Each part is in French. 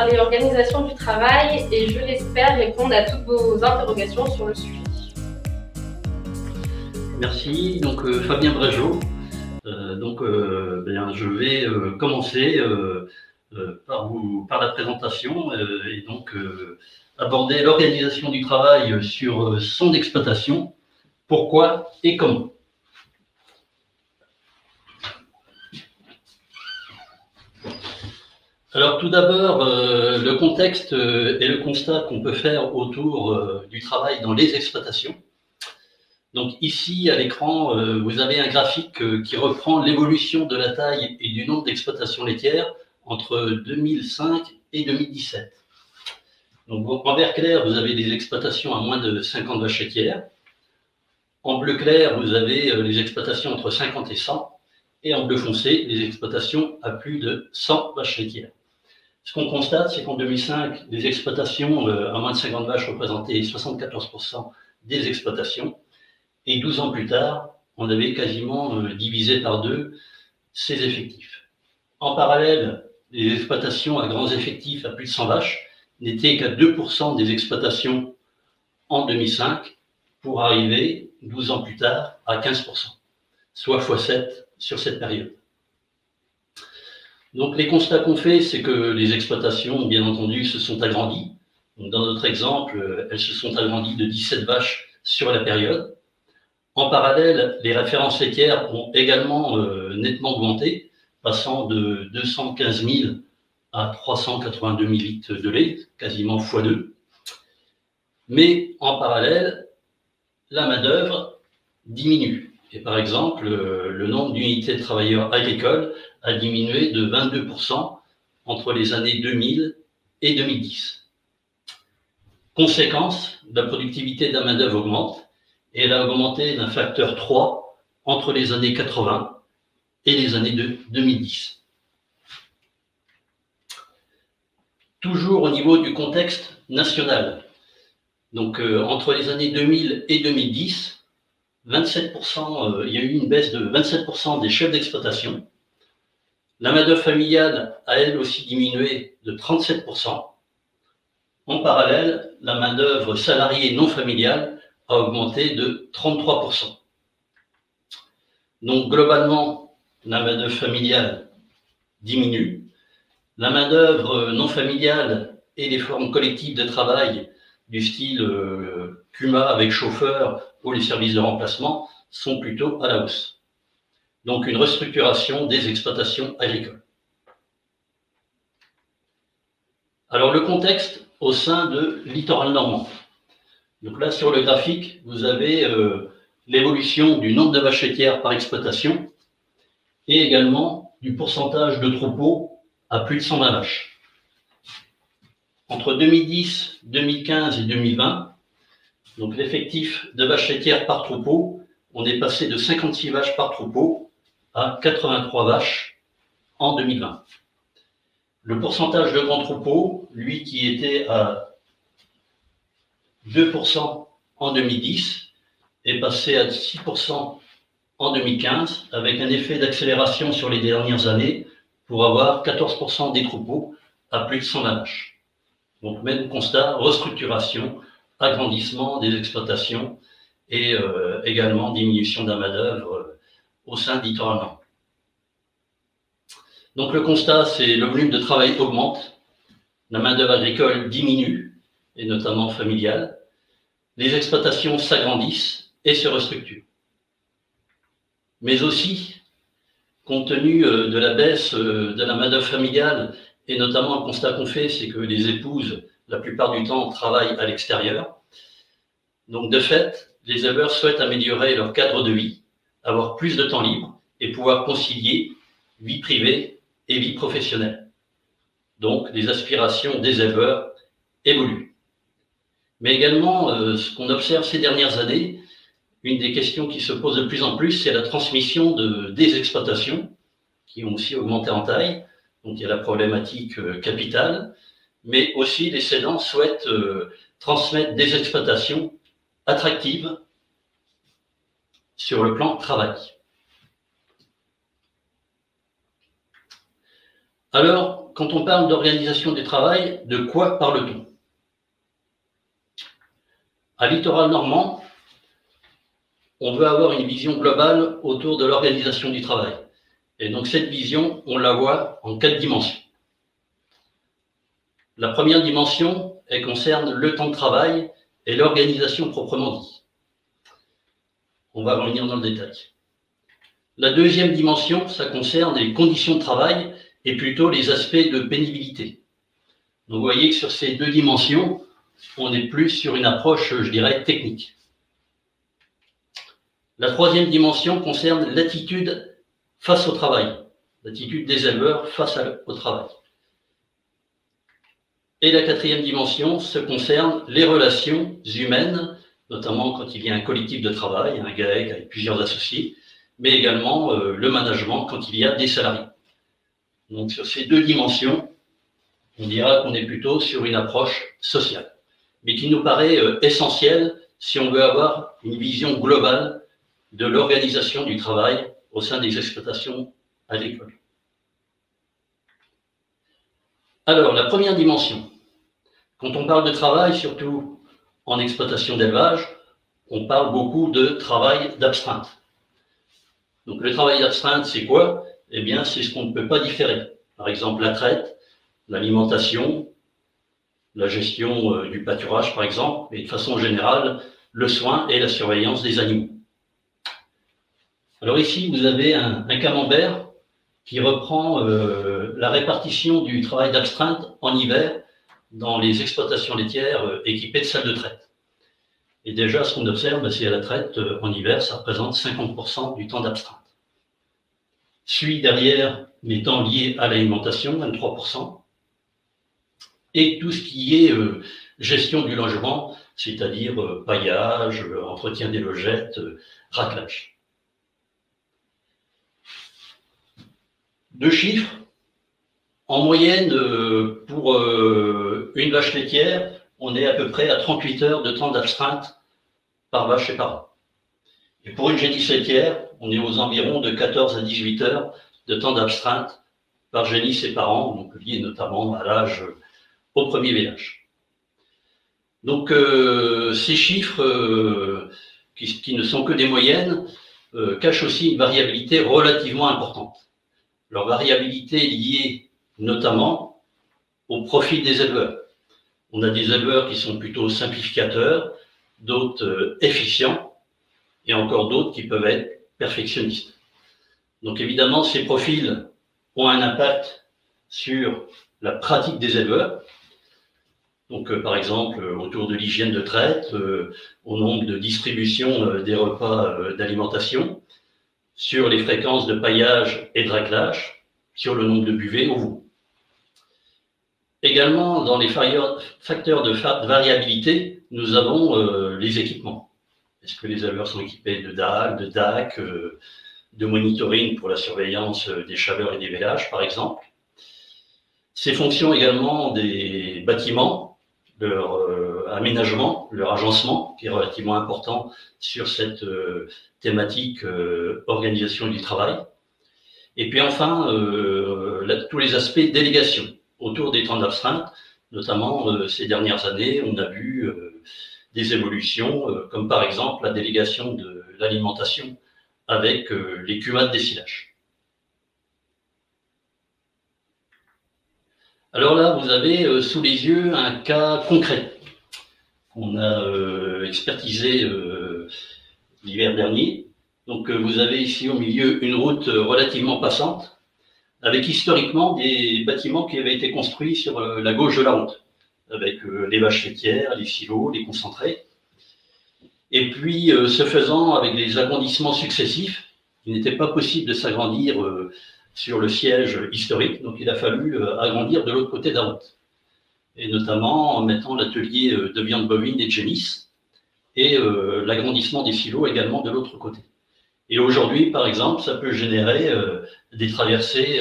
parler organisation du travail et je l'espère répondre à toutes vos interrogations sur le sujet. Merci, donc Fabien Brégeot. Je vais commencer par la présentation et donc aborder l'organisation du travail sur son exploitation, pourquoi et comment. Alors tout d'abord, le contexte et le constat qu'on peut faire autour du travail dans les exploitations. Donc ici, à l'écran, vous avez un graphique qui reprend l'évolution de la taille et du nombre d'exploitations laitières entre 2005 et 2017. Donc en vert clair, vous avez des exploitations à moins de 50 vaches laitières. En bleu clair, vous avez les exploitations entre 50 et 100. Et en bleu foncé, les exploitations à plus de 100 vaches laitières. Ce qu'on constate, c'est qu'en 2005, les exploitations à moins de 50 vaches représentaient 74% des exploitations. Et 12 ans plus tard, on avait quasiment divisé par deux ces effectifs. En parallèle, les exploitations à grands effectifs à plus de 100 vaches n'étaient qu'à 2% des exploitations en 2005 pour arriver 12 ans plus tard à 15%, soit x7 sur cette période. Donc les constats qu'on fait, c'est que les exploitations, bien entendu, se sont agrandies. Donc, dans notre exemple, elles se sont agrandies de 17 vaches sur la période. En parallèle, les références laitières ont également nettement augmenté, passant de 215 000 à 382 000 litres de lait, quasiment x2. Mais en parallèle, la main-d'œuvre diminue. Et par exemple, le nombre d'unités de travailleurs agricoles a diminué de 22% entre les années 2000 et 2010. Conséquence, la productivité de la main-d'œuvre augmente. Et elle a augmenté d'un facteur 3 entre les années 80 et les années 2010. Toujours au niveau du contexte national. Donc, entre les années 2000 et 2010, 27%, il y a eu une baisse de 27% des chefs d'exploitation. La main-d'œuvre familiale a elle aussi diminué de 37%. En parallèle, la main-d'œuvre salariée non familiale a augmenté de 33%. Donc globalement, la main-d'œuvre familiale diminue. La main-d'œuvre non familiale et les formes collectives de travail du style CUMA avec chauffeur ou les services de remplacement sont plutôt à la hausse. Donc une restructuration des exploitations agricoles. Alors le contexte au sein de Littoral Normand. Donc là, sur le graphique, vous avez l'évolution du nombre de vaches laitières par exploitation et également du pourcentage de troupeaux à plus de 120 vaches. Entre 2010, 2015 et 2020, donc l'effectif de vaches laitières par troupeau, on est passé de 56 vaches par troupeau à 83 vaches en 2020. Le pourcentage de grands troupeaux, lui qui était à 2% en 2010, est passé à 6% en 2015, avec un effet d'accélération sur les dernières années pour avoir 14% des troupeaux à plus de 120 vaches. Donc même constat, restructuration, agrandissement des exploitations et également diminution de la main-d'œuvre au sein de Littoral Normand. Donc le constat, c'est le volume de travail augmente, la main-d'œuvre agricole diminue, et notamment familiale. Les exploitations s'agrandissent et se restructurent. Mais aussi, compte tenu de la baisse de la main-d'œuvre familiale, et notamment le constat qu'on fait, c'est que les épouses, la plupart du temps, travaillent à l'extérieur. Donc de fait, les éleveurs souhaitent améliorer leur cadre de vie, avoir plus de temps libre et pouvoir concilier vie privée et vie professionnelle. Donc les aspirations des éleveurs évoluent. Mais également, ce qu'on observe ces dernières années, une des questions qui se pose de plus en plus, c'est la transmission des exploitations, qui ont aussi augmenté en taille. Donc il y a la problématique capitale, mais aussi les cédants souhaitent transmettre des exploitations attractives sur le plan travail. Alors, quand on parle d'organisation du travail, de quoi parle-t-on? À Littoral Normand, on veut avoir une vision globale autour de l'organisation du travail. Et donc cette vision, on la voit en 4 dimensions. La première dimension, elle concerne le temps de travail et l'organisation proprement dit. On va revenir dans le détail. La deuxième dimension, ça concerne les conditions de travail et plutôt les aspects de pénibilité. Donc vous voyez que sur ces 2 dimensions, on est plus sur une approche, je dirais, technique. La troisième dimension concerne l'attitude face au travail, l'attitude des éleveurs face au travail. Et la quatrième dimension se concerne les relations humaines, notamment quand il y a un collectif de travail, un GAEC avec plusieurs associés, mais également le management quand il y a des salariés. Donc sur ces 2 dimensions, on dira qu'on est plutôt sur une approche sociale, mais qui nous paraît essentielle si on veut avoir une vision globale de l'organisation du travail au sein des exploitations agricoles. Alors, la première dimension, quand on parle de travail, surtout en exploitation d'élevage, on parle beaucoup de travail d'astreinte. Donc le travail d'astreinte, c'est quoi? Eh bien, c'est ce qu'on ne peut pas différer. Par exemple, la traite, l'alimentation, la gestion du pâturage, par exemple, et de façon générale, le soin et la surveillance des animaux. Alors ici, vous avez un camembert qui reprend la répartition du travail d'astreinte en hiver dans les exploitations laitières équipées de salles de traite. Et déjà, ce qu'on observe, c'est à la traite en hiver, ça représente 50% du temps d'astreinte. Suit derrière les temps liés à l'alimentation, 23%, et tout ce qui est gestion du logement, c'est-à-dire paillage, entretien des logettes, raclage. 2 chiffres. En moyenne, pour une vache laitière, on est à peu près à 38 heures de temps d'astreinte par vache et par an. Et pour une génisse laitière, on est aux environs de 14 à 18 heures de temps d'astreinte par génisse et par an, donc lié notamment à l'âge au premier village. Donc ces chiffres, qui ne sont que des moyennes, cachent aussi une variabilité relativement importante. Leur variabilité est liée notamment au profil des éleveurs. On a des éleveurs qui sont plutôt simplificateurs, d'autres efficients, et encore d'autres qui peuvent être perfectionnistes. Donc évidemment, ces profils ont un impact sur la pratique des éleveurs. Donc par exemple, autour de l'hygiène de traite, au nombre de distribution des repas d'alimentation, sur les fréquences de paillage et de raclage, sur le nombre de buvets au veau. Également, dans les facteurs de variabilité, nous avons les équipements. Est-ce que les éleveurs sont équipés de dalles, de DAC, de monitoring pour la surveillance des chaleurs et des vélages, par exemple? Ces fonctions également des bâtiments, leur aménagement, leur agencement, qui est relativement important sur cette thématique organisation du travail. Et puis enfin, tous les aspects délégation autour des temps d'astreinte, notamment ces dernières années, on a vu des évolutions, comme par exemple la délégation de l'alimentation avec les cuvats de dessilage. Alors là, vous avez sous les yeux un cas concret qu'on a expertisé l'hiver dernier. Donc vous avez ici au milieu une route relativement passante, avec historiquement des bâtiments qui avaient été construits sur la gauche de la route, avec les vaches laitières, les silos, les concentrés. Et puis, ce faisant, avec des agrandissements successifs, il n'était pas possible de s'agrandir sur le siège historique, donc il a fallu agrandir de l'autre côté de la route. Et notamment en mettant l'atelier de viande bovine et de génisse, et l'agrandissement des silos également de l'autre côté. Et aujourd'hui, par exemple, ça peut générer des traversées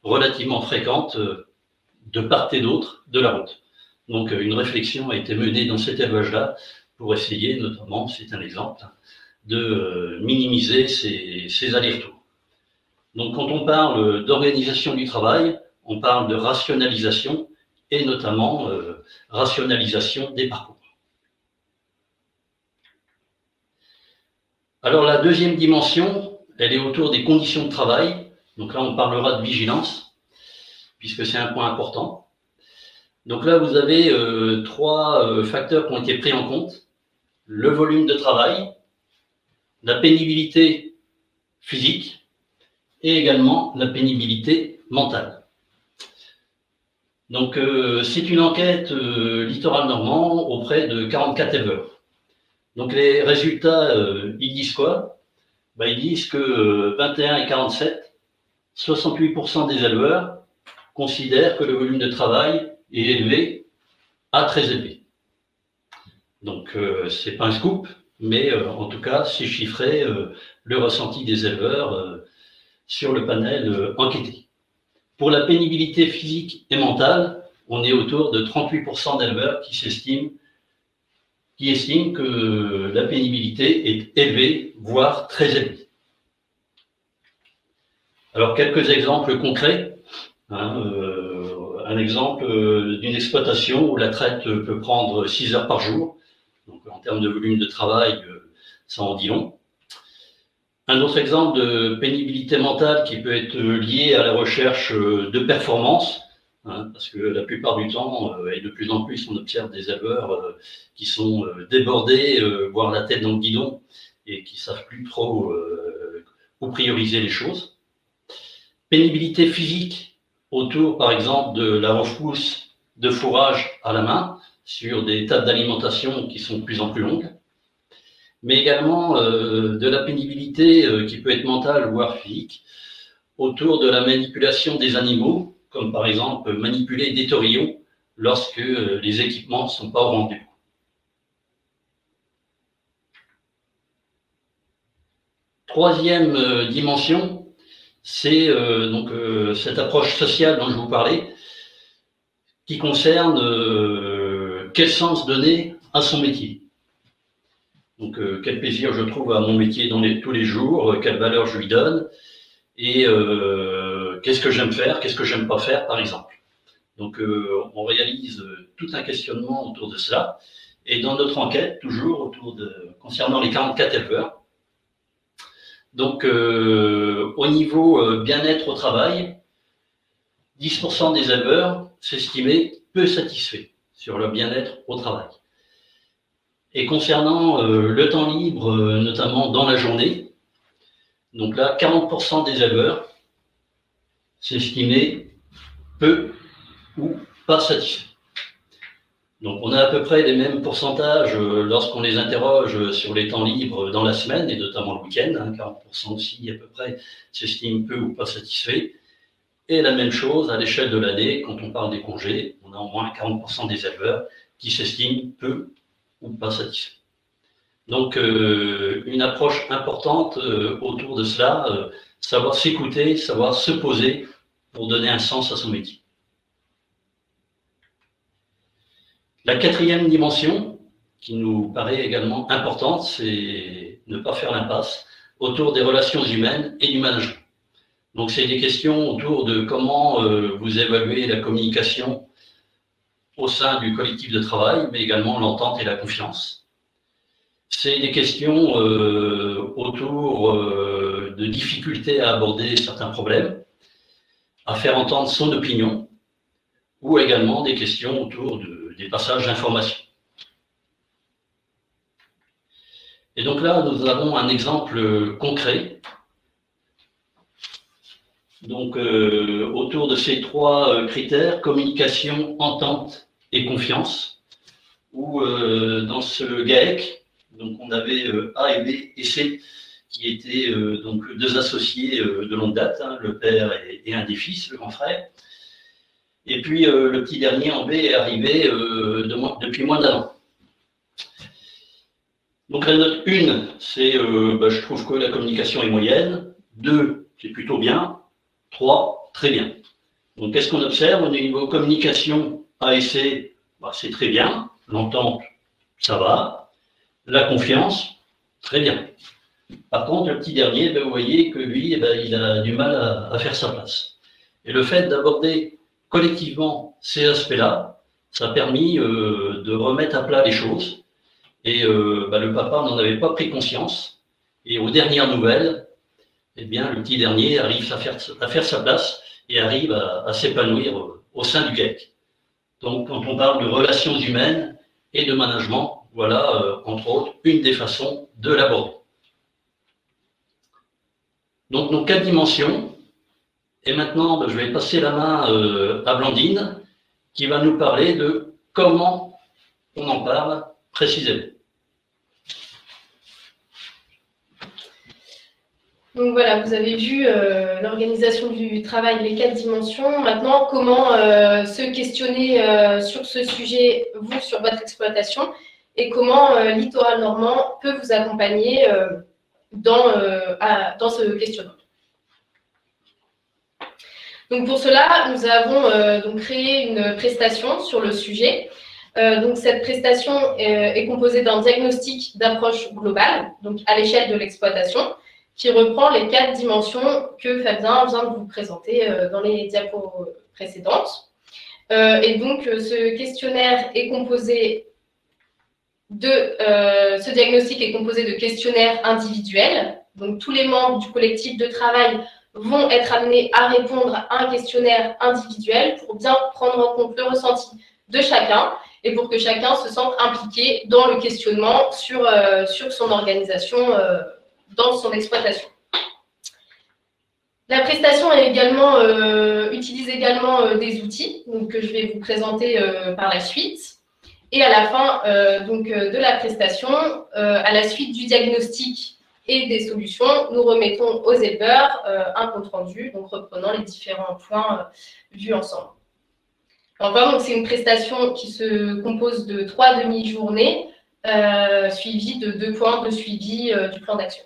relativement fréquentes de part et d'autre de la route. Donc une réflexion a été menée dans cet élevage-là pour essayer, notamment, c'est un exemple, de minimiser ces allers-retours. Donc quand on parle d'organisation du travail, on parle de rationalisation et notamment rationalisation des parcours. Alors la deuxième dimension, elle est autour des conditions de travail. Donc là, on parlera de vigilance, puisque c'est un point important. Donc là, vous avez trois facteurs qui ont été pris en compte. Le volume de travail, la pénibilité physique et également la pénibilité mentale. Donc c'est une enquête littoral normand auprès de 44 éleveurs. Donc les résultats, ils disent quoi? Ils disent que 21 et 47, 68% des éleveurs considèrent que le volume de travail est élevé à très élevé. Donc c'est pas un scoop, mais en tout cas c'est chiffré le ressenti des éleveurs sur le panel enquêté. Pour la pénibilité physique et mentale, on est autour de 38% d'éleveurs qui estiment que la pénibilité est élevée, voire très élevée. Alors, quelques exemples concrets. Un exemple d'une exploitation où la traite peut prendre 6 heures par jour. Donc, en termes de volume de travail, ça en dit long. Un autre exemple de pénibilité mentale qui peut être lié à la recherche de performance. Parce que la plupart du temps, et de plus en plus, on observe des éleveurs qui sont débordés, voire la tête dans le guidon, et qui ne savent plus trop où prioriser les choses. Pénibilité physique autour, par exemple, de la repousse de fourrage à la main, sur des tables d'alimentation qui sont de plus en plus longues, mais également de la pénibilité qui peut être mentale, voire physique, autour de la manipulation des animaux, comme par exemple manipuler des taurillons lorsque les équipements ne sont pas au rendez-vous. Troisième dimension, c'est cette approche sociale dont je vous parlais, qui concerne quel sens donner à son métier. Donc quel plaisir je trouve à mon métier tous les jours, quelle valeur je lui donne, et qu'est-ce que j'aime faire, qu'est-ce que j'aime pas faire, par exemple. Donc, on réalise tout un questionnement autour de cela. Et dans notre enquête, toujours concernant les 44 éleveurs, donc, au niveau bien-être au travail, 10% des éleveurs s'estimaient peu satisfaits sur leur bien-être au travail. Et concernant le temps libre, notamment dans la journée, donc là, 40% des éleveurs s'estimaient peu ou pas satisfaits. Donc on a à peu près les mêmes pourcentages lorsqu'on les interroge sur les temps libres dans la semaine, et notamment le week-end, 40% aussi à peu près s'estiment peu ou pas satisfaits. Et la même chose à l'échelle de l'année, quand on parle des congés, on a au moins 40% des éleveurs qui s'estiment peu ou pas satisfaits. Donc une approche importante autour de cela, savoir s'écouter, savoir se poser pour donner un sens à son métier. La quatrième dimension, qui nous paraît également importante, c'est ne pas faire l'impasse autour des relations humaines et du management. Donc c'est des questions autour de comment vous évaluez la communication au sein du collectif de travail, mais également l'entente et la confiance. C'est des questions autour de difficultés à aborder certains problèmes, à faire entendre son opinion, ou également des questions autour des passages d'informations. Et donc là, nous avons un exemple concret. Donc, autour de ces trois critères, communication, entente et confiance, où dans ce GAEC, donc on avait A et B et C, qui étaient donc deux associés de longue date, le père et un des fils, le grand frère. Et puis le petit dernier en B est arrivé depuis moins d'un an. Donc la note 1, c'est je trouve que la communication est moyenne. 2, c'est plutôt bien. 3, très bien. Donc qu'est-ce qu'on observe? Au niveau communication A et C, c'est très bien. L'entente, ça va. La confiance, très bien. Par contre, le petit dernier, vous voyez que lui, il a du mal à faire sa place. Et le fait d'aborder collectivement ces aspects-là, ça a permis de remettre à plat les choses. Et le papa n'en avait pas pris conscience. Et aux dernières nouvelles, eh bien, le petit dernier arrive à faire sa place et arrive à s'épanouir au sein du GEC. Donc, quand on parle de relations humaines et de management, voilà, entre autres, une des façons de l'aborder. Donc, nos 4 dimensions. Et maintenant, je vais passer la main à Blandine, qui va nous parler de comment on en parle précisément. Donc voilà, vous avez vu l'organisation du travail, les 4 dimensions. Maintenant, comment se questionner sur ce sujet, vous, sur votre exploitation, et comment Littoral Normand peut vous accompagner dans ce questionnement. Donc pour cela, nous avons donc créé une prestation sur le sujet. Donc cette prestation est composée d'un diagnostic d'approche globale, donc à l'échelle de l'exploitation, qui reprend les 4 dimensions que Fabien vient de vous présenter dans les diapos précédentes. Et donc, ce questionnaire est composé ce diagnostic est composé de questionnaires individuels. Donc, tous les membres du collectif de travail vont être amenés à répondre à un questionnaire individuel pour bien prendre en compte le ressenti de chacun et pour que chacun se sente impliqué dans le questionnement sur son organisation dans son exploitation. La prestation utilise également des outils que je vais vous présenter par la suite. Et à la fin de la prestation, à la suite du diagnostic et des solutions, nous remettons aux éleveurs un compte-rendu, donc reprenant les différents points vus ensemble. Enfin, c'est une prestation qui se compose de 3 demi-journées suivies de 2 points de suivi du plan d'action.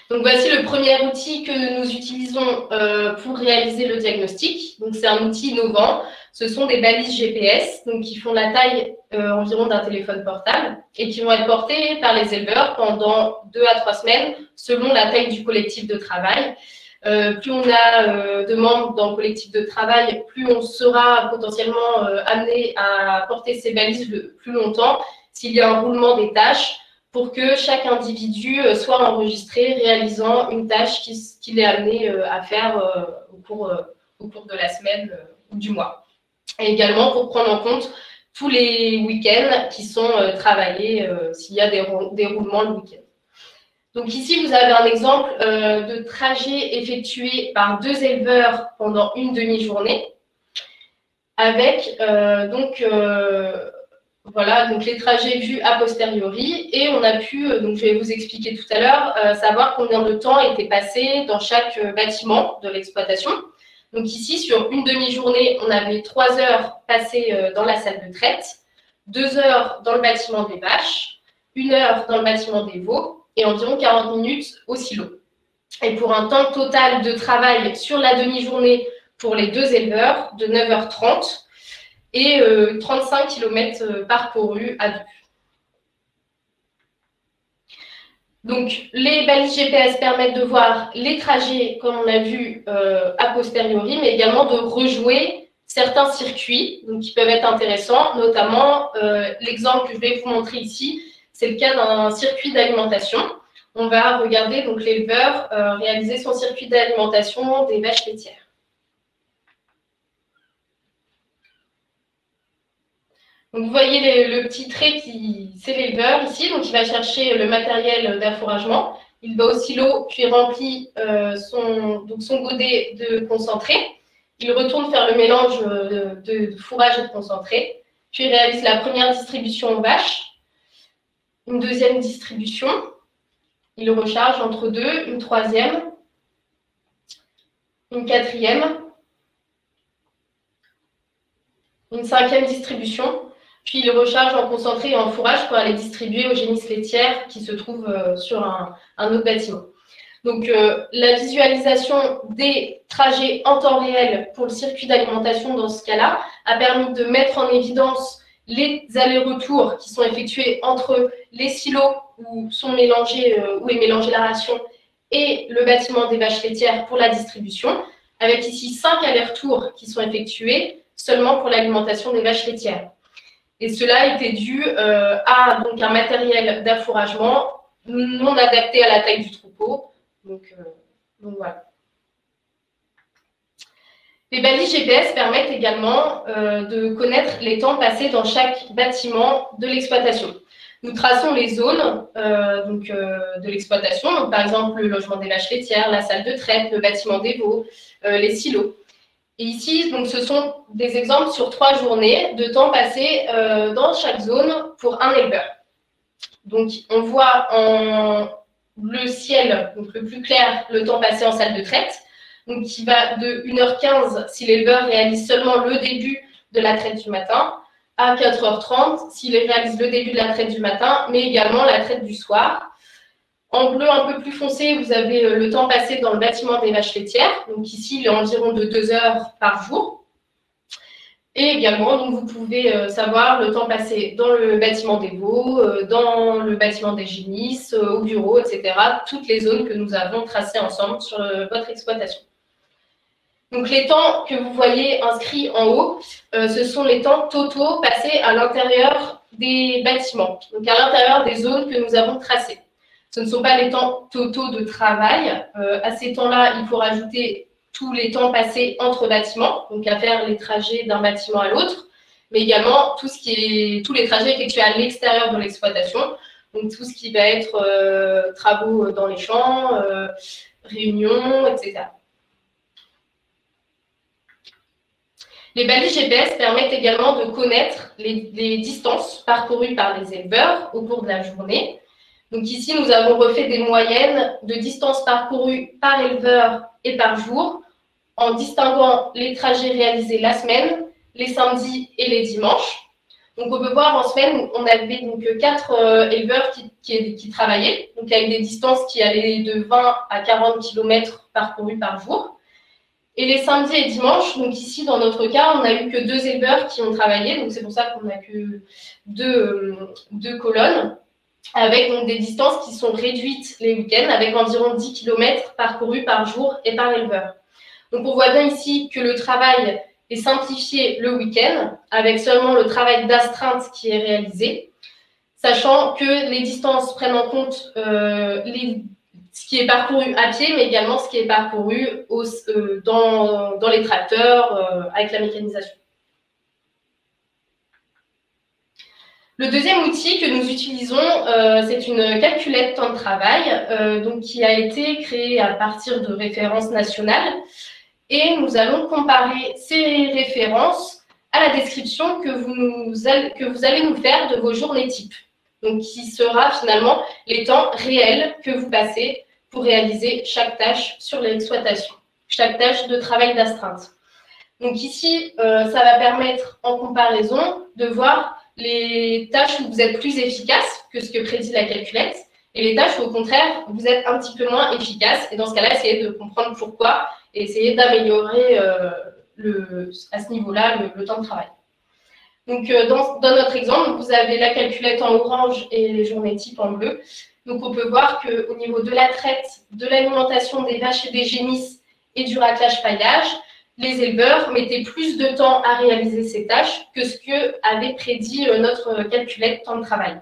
Donc voici le premier outil que nous utilisons pour réaliser le diagnostic. Donc c'est un outil innovant. Ce sont des balises GPS donc, qui font la taille environ d'un téléphone portable et qui vont être portées par les éleveurs pendant 2 à 3 semaines selon la taille du collectif de travail. Plus on a de membres dans le collectif de travail, plus on sera potentiellement amené à porter ces balises le plus longtemps s'il y a un roulement des tâches pour que chaque individu soit enregistré réalisant une tâche qu'il est amené à faire au cours de la semaine ou du mois. Et également pour prendre en compte tous les week-ends qui sont travaillés s'il y a des roulements le week-end. Donc ici, vous avez un exemple de trajet effectué par 2 éleveurs pendant une demi-journée avec voilà, donc les trajets vus a posteriori et on a pu, donc je vais vous expliquer tout à l'heure, savoir combien de temps était passé dans chaque bâtiment de l'exploitation. Donc ici, sur une demi-journée, on avait 3 heures passées dans la salle de traite, 2 heures dans le bâtiment des vaches, 1 heure dans le bâtiment des veaux et environ 40 minutes au silo. Et pour un temps total de travail sur la demi-journée pour les 2 éleveurs de 9h30, et 35 km parcourus à 2. Donc, les balises GPS permettent de voir les trajets, comme on a vu, a posteriori, mais également de rejouer certains circuits donc, qui peuvent être intéressants, notamment l'exemple que je vais vous montrer ici, c'est le cas d'un circuit d'alimentation. On va regarder donc l'éleveur réaliser son circuit d'alimentation des vaches laitières. Donc, vous voyez le petit trait, c'est l'éleveur ici, donc il va chercher le matériel d'affouragement. Il va au silo, puis remplit son godet de concentré. Il retourne faire le mélange de fourrage et de concentré, puis réalise la première distribution aux vaches, une deuxième distribution. Il recharge entre 2, une troisième, une quatrième, une 5e distribution. Puis il recharge en concentré et en fourrage pour aller distribuer aux génisses laitières qui se trouvent sur un autre bâtiment. Donc la visualisation des trajets en temps réel pour le circuit d'alimentation dans ce cas-là a permis de mettre en évidence les allers-retours qui sont effectués entre les silos où est mélangée la ration et le bâtiment des vaches laitières pour la distribution, avec ici 5 allers-retours qui sont effectués seulement pour l'alimentation des vaches laitières. Et cela était dû à donc, un matériel d'affouragement non adapté à la taille du troupeau. Donc voilà. Les balises GPS permettent également de connaître les temps passés dans chaque bâtiment de l'exploitation. Nous traçons les zones de l'exploitation, donc par exemple le logement des vaches laitières, la salle de traite, le bâtiment des veaux, les silos. Et ici, donc, ce sont des exemples sur 3 journées de temps passé dans chaque zone pour un éleveur. Donc, on voit en bleu ciel, donc le plus clair, le temps passé en salle de traite, donc qui va de 1h15 si l'éleveur réalise seulement le début de la traite du matin, à 4h30 s'il réalise le début de la traite du matin, mais également la traite du soir. En bleu un peu plus foncé, vous avez le temps passé dans le bâtiment des vaches laitières. Donc ici, il est environ de 2 heures par jour. Et également, donc, vous pouvez savoir le temps passé dans le bâtiment des veaux, dans le bâtiment des génisses, au bureau, etc. Toutes les zones que nous avons tracées ensemble sur votre exploitation. Donc les temps que vous voyez inscrits en haut, ce sont les temps totaux passés à l'intérieur des bâtiments, donc à l'intérieur des zones que nous avons tracées. Ce ne sont pas les temps totaux de travail. À ces temps-là, il faut rajouter tous les temps passés entre bâtiments, donc à faire les trajets d'un bâtiment à l'autre, mais également tous les trajets effectués à l'extérieur de l'exploitation, donc tout ce qui va être travaux dans les champs, réunions, etc. Les balises GPS permettent également de connaître les distances parcourues par les éleveurs au cours de la journée. Donc ici, nous avons refait des moyennes de distances parcourues par éleveur et par jour, en distinguant les trajets réalisés la semaine, les samedis et les dimanches. Donc on peut voir en semaine, on avait donc 4 éleveurs qui travaillaient, donc avec des distances qui allaient de 20 à 40 km parcourus par jour. Et les samedis et dimanches, donc ici dans notre cas, on n'a eu que 2 éleveurs qui ont travaillé, donc c'est pour ça qu'on n'a que deux colonnes, avec donc des distances qui sont réduites les week-ends, avec environ 10 km parcourus par jour et par éleveur. Donc on voit bien ici que le travail est simplifié le week-end, avec seulement le travail d'astreinte qui est réalisé, sachant que les distances prennent en compte ce qui est parcouru à pied, mais également ce qui est parcouru dans les tracteurs avec la mécanisation. Le deuxième outil que nous utilisons, c'est une calculette temps de travail donc qui a été créée à partir de références nationales. Et nous allons comparer ces références à la description que vous allez nous faire de vos journées types. Donc, qui sera finalement les temps réels que vous passez pour réaliser chaque tâche sur l'exploitation, chaque tâche de travail d'astreinte. Donc ici, ça va permettre en comparaison de voir les tâches où vous êtes plus efficace que ce que prédit la calculette et les tâches où au contraire, vous êtes un petit peu moins efficace. Et dans ce cas-là, essayez de comprendre pourquoi et essayer d'améliorer à ce niveau-là le temps de travail. Donc, dans notre exemple, vous avez la calculette en orange et les journées types en bleu. Donc, on peut voir qu'au niveau de la traite, de l'alimentation des vaches et des génisses et du raclage-paillage, les éleveurs mettaient plus de temps à réaliser ces tâches que ce que avait prédit notre calculette temps de travail.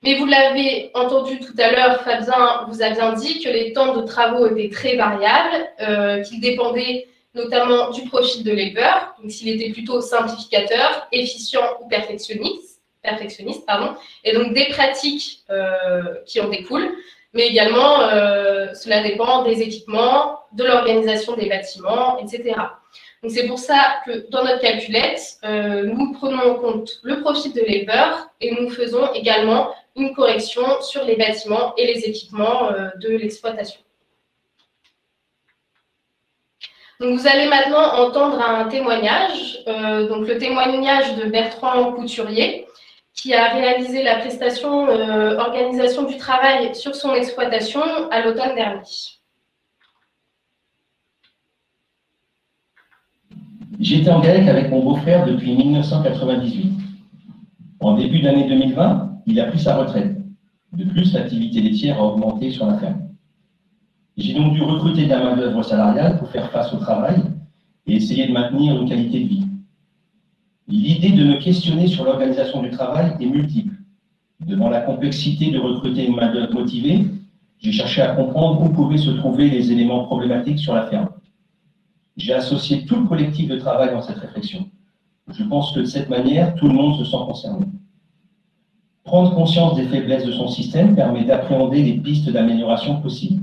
Mais vous l'avez entendu tout à l'heure, Fabien vous a bien dit que les temps de travaux étaient très variables, qu'ils dépendaient notamment du profil de l'éleveur, donc s'il était plutôt simplificateur, efficient ou perfectionniste, et donc des pratiques qui en découlent, mais également cela dépend des équipements, de l'organisation des bâtiments, etc. Donc c'est pour ça que dans notre calculette, nous prenons en compte le profil de l'éleveur et nous faisons également une correction sur les bâtiments et les équipements de l'exploitation. Donc vous allez maintenant entendre un témoignage, donc le témoignage de Bertrand Couturier, qui a réalisé la prestation organisation du travail sur son exploitation à l'automne dernier. J'étais en GAEC avec mon beau-frère depuis 1998. En début d'année 2020, il a pris sa retraite. De plus, l'activité laitière a augmenté sur la ferme. J'ai donc dû recruter de la main-d'œuvre salariale pour faire face au travail et essayer de maintenir une qualité de vie. L'idée de me questionner sur l'organisation du travail est multiple. Devant la complexité de recruter une main-d'œuvre motivée, j'ai cherché à comprendre où pouvaient se trouver les éléments problématiques sur la ferme. J'ai associé tout le collectif de travail dans cette réflexion. Je pense que de cette manière, tout le monde se sent concerné. Prendre conscience des faiblesses de son système permet d'appréhender les pistes d'amélioration possibles.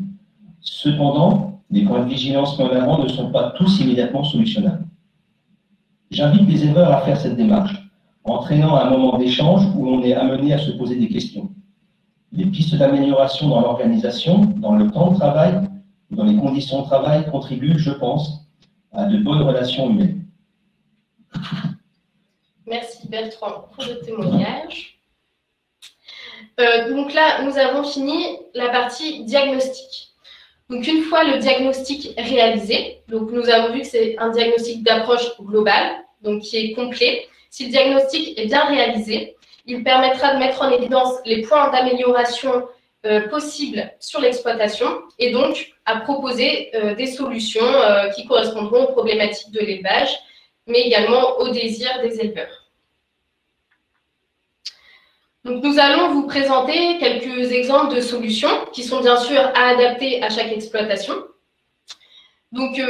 Cependant, les points de vigilance mis en avant ne sont pas tous immédiatement solutionnables. J'invite les éleveurs à faire cette démarche, entraînant un moment d'échange où on est amené à se poser des questions. Les pistes d'amélioration dans l'organisation, dans le temps de travail, dans les conditions de travail contribuent, je pense, à de bonnes relations humaines. Merci Bertrand pour le témoignage. Donc là, nous avons fini la partie diagnostic. Donc une fois le diagnostic réalisé, donc nous avons vu que c'est un diagnostic d'approche globale, donc qui est complet. Si le diagnostic est bien réalisé, il permettra de mettre en évidence les points d'amélioration possibles sur l'exploitation et donc à proposer des solutions qui correspondront aux problématiques de l'élevage, mais également aux désirs des éleveurs. Donc, nous allons vous présenter quelques exemples de solutions qui sont bien sûr à adapter à chaque exploitation. Donc,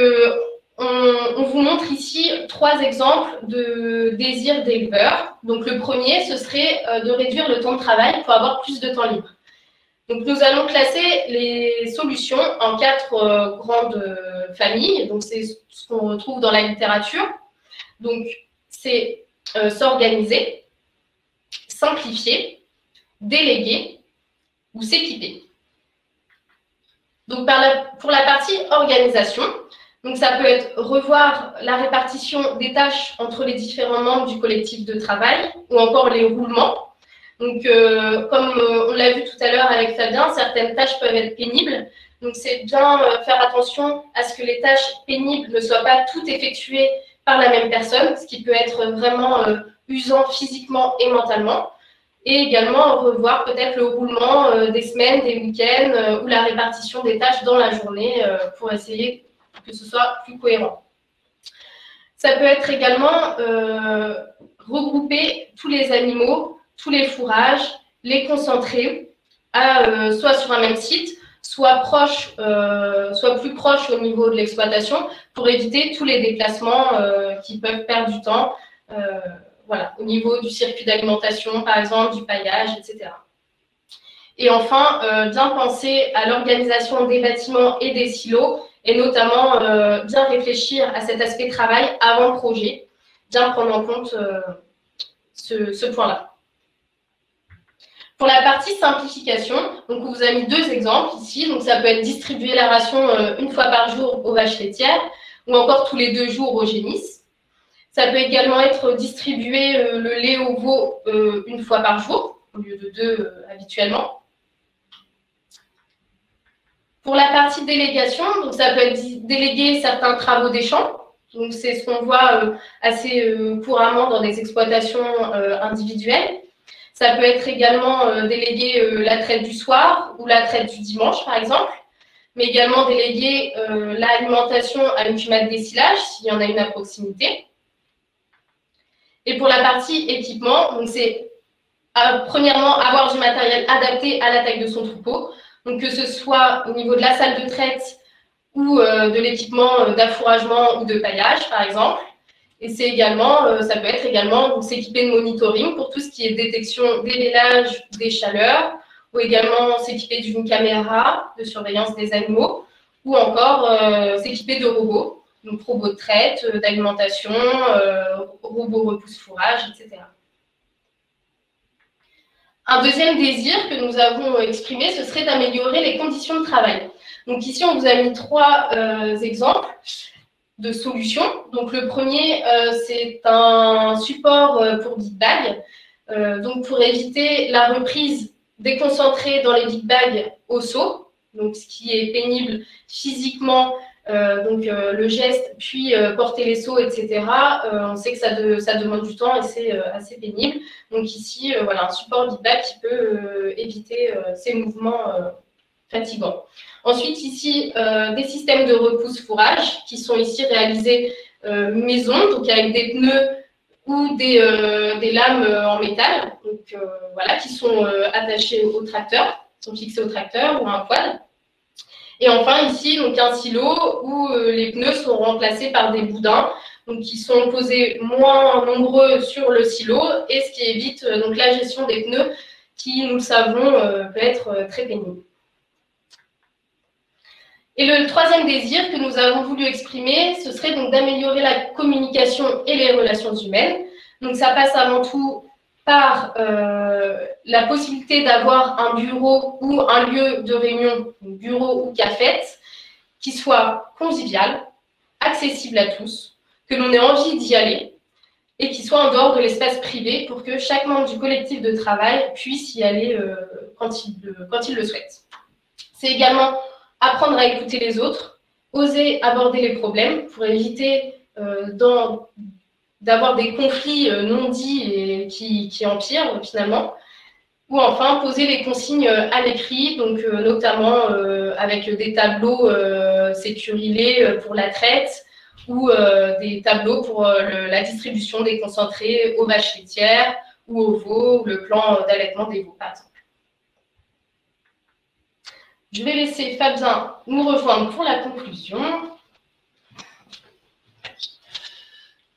on vous montre ici 3 exemples de désirs d'éleveurs. Donc, le premier, ce serait de réduire le temps de travail pour avoir plus de temps libre. Donc, nous allons classer les solutions en 4 grandes familles. Donc, c'est ce qu'on retrouve dans la littérature. Donc, c'est s'organiser, simplifier, déléguer ou s'équiper. Donc, pour la partie organisation, donc ça peut être revoir la répartition des tâches entre les différents membres du collectif de travail ou encore les roulements. Donc, comme on l'a vu tout à l'heure avec Fabien, certaines tâches peuvent être pénibles. Donc, c'est bien faire attention à ce que les tâches pénibles ne soient pas toutes effectuées par la même personne, ce qui peut être vraiment usant physiquement et mentalement. Et également revoir peut-être le roulement des semaines, des week-ends ou la répartition des tâches dans la journée pour essayer que ce soit plus cohérent. Ça peut être également regrouper tous les animaux, tous les fourrages, les concentrer soit sur un même site, soit plus proche au niveau de l'exploitation pour éviter tous les déplacements qui peuvent perdre du temps. Voilà, au niveau du circuit d'alimentation, par exemple, du paillage, etc. Et enfin, bien penser à l'organisation des bâtiments et des silos, et notamment bien réfléchir à cet aspect travail avant projet, bien prendre en compte ce point-là. Pour la partie simplification, donc on vous a mis 2 exemples ici. Donc ça peut être distribuer la ration 1 fois par jour aux vaches laitières, ou encore tous les 2 jours aux génisses. Ça peut également être distribuer le lait aux veaux 1 fois par jour, au lieu de 2 habituellement. Pour la partie délégation, donc ça peut être déléguer certains travaux des champs. Donc c'est ce qu'on voit assez couramment dans des exploitations individuelles. Ça peut être également déléguer la traite du soir ou la traite du dimanche, par exemple. Mais également déléguer l'alimentation à une cumade d'essilage, s'il y en a une à proximité. Et pour la partie équipement, donc c'est premièrement avoir du matériel adapté à la taille de son troupeau, donc que ce soit au niveau de la salle de traite ou de l'équipement d'affouragement ou de paillage, par exemple. Et c'est également, ça peut être également s'équiper de monitoring pour tout ce qui est détection des mélages, des chaleurs, ou également s'équiper d'une caméra de surveillance des animaux, ou encore s'équiper de robots. Donc, robots de traite, d'alimentation, robots repousse-fourrage, etc. Un deuxième désir que nous avons exprimé, ce serait d'améliorer les conditions de travail. Donc ici, on vous a mis 3 exemples de solutions. Donc le premier, c'est un support pour big bag. Donc pour éviter la reprise des concentrés dans les big bags au seau, donc ce qui est pénible physiquement. Donc le geste, puis porter les seaux, etc. On sait que ça demande du temps et c'est assez pénible. Donc ici, voilà, un support big bag qui peut éviter ces mouvements fatigant. Ensuite, ici, des systèmes de repousse-fourrage qui sont ici réalisés maison, donc avec des pneus ou des lames en métal, donc, voilà, qui sont attachées au tracteur, sont fixées au tracteur ou à un quad. Et enfin, ici, donc, un silo où les pneus sont remplacés par des boudins, donc, qui sont posés moins nombreux sur le silo, et ce qui évite donc, la gestion des pneus qui, nous le savons, peut être très pénible. Et le troisième désir que nous avons voulu exprimer, ce serait donc d'améliorer la communication et les relations humaines. Donc ça passe avant tout par la possibilité d'avoir un bureau ou un lieu de réunion, bureau ou cafette, qui soit convivial, accessible à tous, que l'on ait envie d'y aller et qui soit en dehors de l'espace privé pour que chaque membre du collectif de travail puisse y aller quand il le souhaite. C'est également apprendre à écouter les autres, oser aborder les problèmes pour éviter d'avoir des conflits non dits et qui empirent finalement, ou enfin poser les consignes à l'écrit, donc notamment avec des tableaux sécurisés pour la traite ou des tableaux pour la distribution des concentrés aux vaches laitières ou aux veaux, ou le plan d'allaitement des veaux, par exemple. Je vais laisser Fabien nous rejoindre pour la conclusion.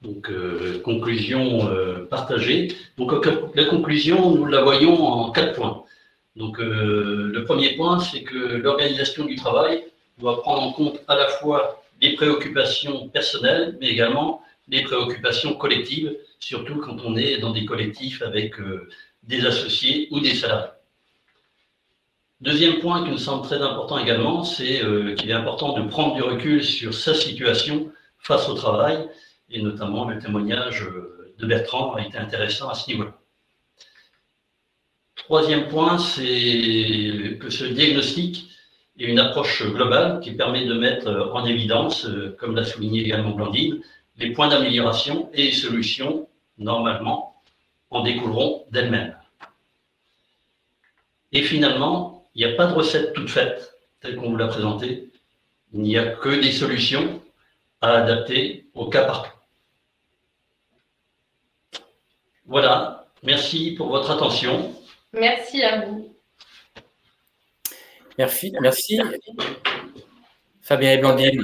Donc, conclusion partagée. Donc, la conclusion, nous la voyons en 4 points. Donc, le premier point, c'est que l'organisation du travail doit prendre en compte à la fois les préoccupations personnelles, mais également les préoccupations collectives, surtout quand on est dans des collectifs avec des associés ou des salariés. Deuxième point qui nous semble très important également, c'est qu'il est important de prendre du recul sur sa situation face au travail, et notamment le témoignage de Bertrand a été intéressant à ce niveau-là. Troisième point, c'est que ce diagnostic est une approche globale qui permet de mettre en évidence, comme l'a souligné également Blandine, les points d'amélioration et les solutions, normalement, en découleront d'elles-mêmes. Et finalement, il n'y a pas de recette toute faite, telle qu'on vous l'a présentée. Il n'y a que des solutions à adapter au cas par cas. Voilà, merci pour votre attention. Merci à vous. Merci. Fabien et Blandine.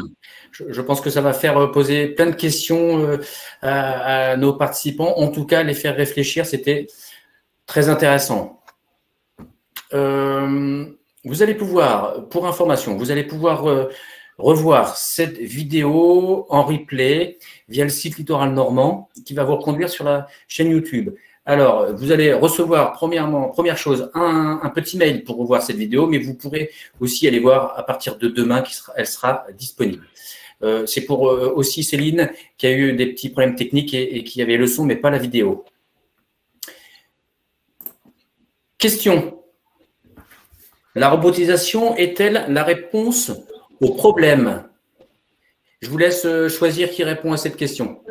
Je pense que ça va faire poser plein de questions à nos participants. En tout cas, les faire réfléchir, c'était très intéressant. Vous allez pouvoir, pour information, vous allez pouvoir revoir cette vidéo en replay via le site Littoral Normand qui va vous reconduire sur la chaîne YouTube. Alors, vous allez recevoir première chose, un petit mail pour revoir cette vidéo, mais vous pourrez aussi aller voir à partir de demain elle sera disponible. C'est pour aussi Céline qui a eu des petits problèmes techniques et qui avait le son mais pas la vidéo. Question. La robotisation est-elle la réponse au problème? Je vous laisse choisir qui répond à cette question.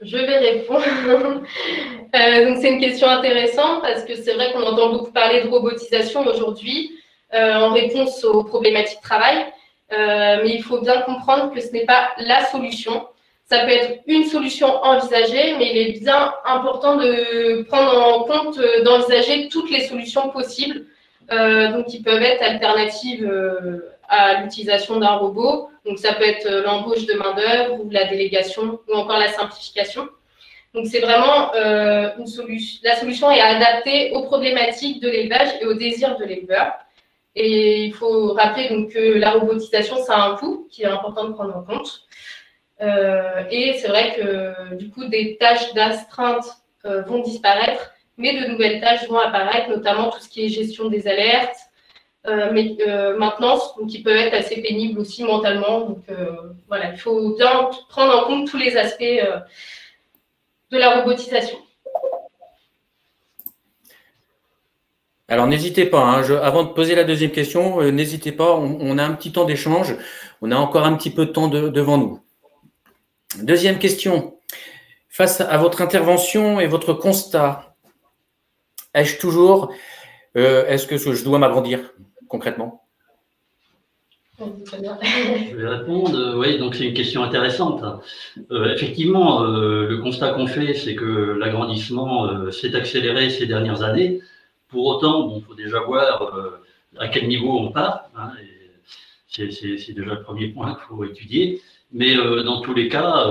Je vais répondre. Donc, c'est une question intéressante parce que c'est vrai qu'on entend beaucoup parler de robotisation aujourd'hui en réponse aux problématiques de travail. Mais il faut bien comprendre que ce n'est pas la solution. Ça peut être une solution envisagée, mais il est bien important de prendre en compte, d'envisager toutes les solutions possibles, donc qui peuvent être alternatives à l'utilisation d'un robot. Donc, ça peut être l'embauche de main-d'œuvre ou la délégation ou encore la simplification. Donc, c'est vraiment une solution. La solution est adaptée aux problématiques de l'élevage et aux désirs de l'éleveur. Et il faut rappeler donc, que la robotisation, ça a un coût qui est important de prendre en compte. Et c'est vrai que du coup, des tâches d'astreinte vont disparaître, mais de nouvelles tâches vont apparaître, notamment tout ce qui est gestion des alertes, maintenance, donc qui peut être assez pénible aussi mentalement. Donc voilà, il faut bien prendre en compte tous les aspects de la robotisation. Alors, n'hésitez pas, hein, avant de poser la deuxième question, n'hésitez pas, on a un petit temps d'échange, on a encore un petit peu de temps devant nous. Deuxième question. Face à votre intervention et votre constat, est-ce que je dois m'agrandir concrètement? Je vais répondre. Oui, donc c'est une question intéressante. Effectivement, le constat qu'on fait, c'est que l'agrandissement s'est accéléré ces dernières années. Pour autant, il faut déjà voir à quel niveau on part. Hein, c'est déjà le premier point qu'il faut étudier. Mais dans tous les cas,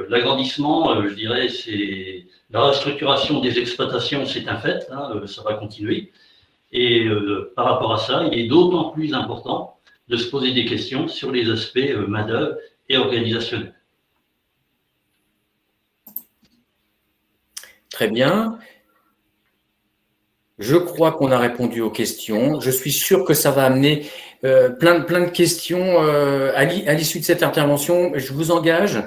l'agrandissement, je dirais, c'est la restructuration des exploitations, c'est un fait. Hein, ça va continuer. Et par rapport à ça, il est d'autant plus important de se poser des questions sur les aspects main-d'œuvre et organisationnels. Très bien. Je crois qu'on a répondu aux questions. Je suis sûr que ça va amener plein de questions à l'issue de cette intervention. Je vous engage,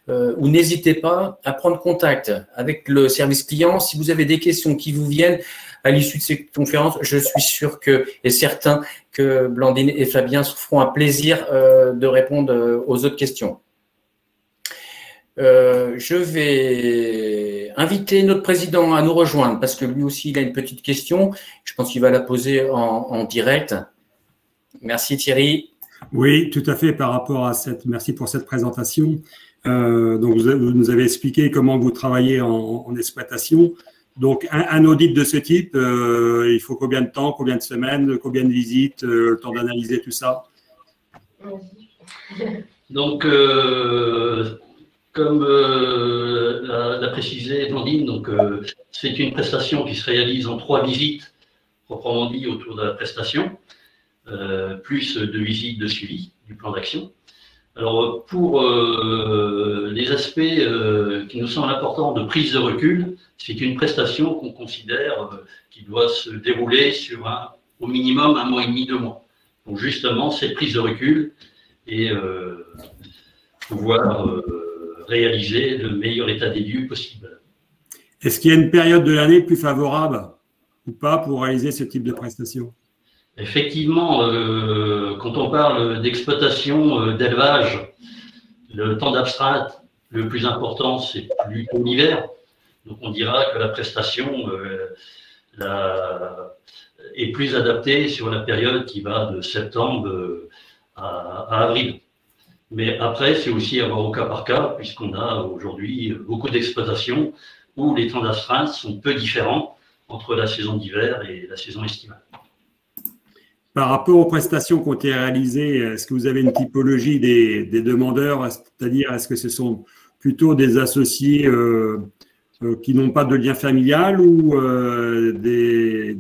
ou n'hésitez pas à prendre contact avec le service client. Si vous avez des questions qui vous viennent à l'issue de ces conférences, je suis sûr et certain que Blandine et Fabien se feront un plaisir de répondre aux autres questions. Je vais inviter notre président à nous rejoindre parce que lui aussi, il a une petite question. Je pense qu'il va la poser en direct. Merci Thierry. Oui, tout à fait. Par rapport à merci pour cette présentation. Donc, vous nous avez expliqué comment vous travaillez en exploitation. Donc, un audit de ce type, il faut combien de temps, combien de semaines, combien de visites, le temps d'analyser tout ça? Donc, comme l'a précisé Blandine, c'est une prestation qui se réalise en 3 visites, proprement dit, autour de la prestation, plus 2 visites de suivi du plan d'action. Alors, pour les aspects qui nous semblent importants de prise de recul, c'est une prestation qu'on considère qui doit se dérouler sur au minimum 1 mois et demi, 2 mois. Donc, justement, cette prise de recul et pouvoir réaliser le meilleur état des lieux possible. Est-ce qu'il y a une période de l'année plus favorable ou pas pour réaliser ce type de prestation? Effectivement, quand on parle d'exploitation d'élevage, le temps d'abstrainte le plus important, c'est plutôt l'hiver. Donc on dira que la prestation est plus adaptée sur la période qui va de septembre à avril. Mais après, c'est aussi à voir au cas par cas, puisqu'on a aujourd'hui beaucoup d'exploitations où les temps d'astreinte sont peu différents entre la saison d'hiver et la saison estivale. Par rapport aux prestations qui ont été réalisées, est-ce que vous avez une typologie des demandeurs? C'est-à-dire, est-ce que ce sont plutôt des associés qui n'ont pas de lien familial ou des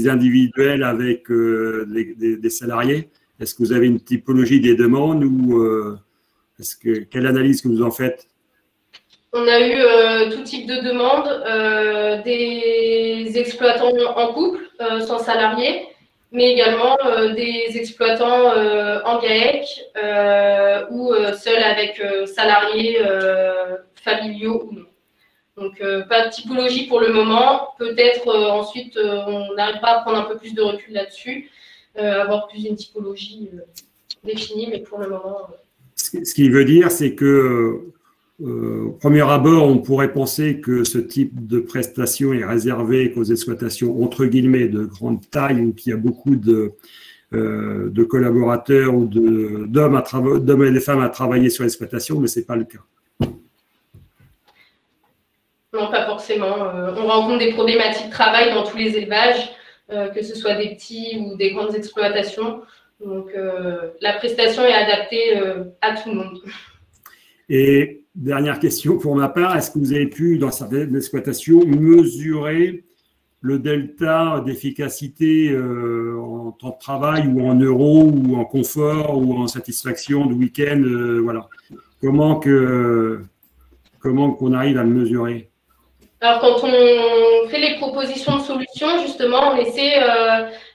individuels avec des salariés? Est-ce que vous avez une typologie des demandes ou quelle analyse que vous en faites? On a eu tout type de demandes, des exploitants en couple, sans salariés, mais également des exploitants en GAEC ou seuls avec salariés familiaux ou non. Donc, pas de typologie pour le moment. Peut-être ensuite, on n'arrivera à prendre un peu plus de recul là-dessus, avoir plus une typologie définie, mais pour le moment… Ce qui veut dire, c'est que au premier abord, on pourrait penser que ce type de prestation est réservé qu'aux exploitations entre guillemets de grande taille où il y a beaucoup de collaborateurs ou d'hommes et de femmes à travailler sur l'exploitation, mais ce n'est pas le cas. Non, pas forcément. On rencontre des problématiques de travail dans tous les élevages, que ce soit des petits ou des grandes exploitations. Donc, la prestation est adaptée à tout le monde. Et dernière question pour ma part, est-ce que vous avez pu, dans certaines exploitations, mesurer le delta d'efficacité en temps de travail ou en euros ou en confort ou en satisfaction de week-end, voilà. Comment qu'on arrive à le mesurer? Alors, quand on fait les propositions de solutions, justement, on essaie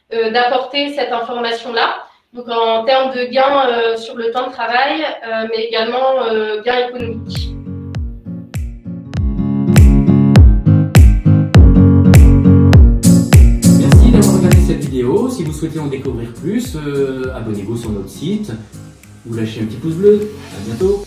d'apporter cette information-là. Donc, en termes de gains sur le temps de travail, mais également gains économiques. Merci d'avoir regardé cette vidéo. Si vous souhaitez en découvrir plus, abonnez-vous sur notre site ou lâchez un petit pouce bleu. À bientôt.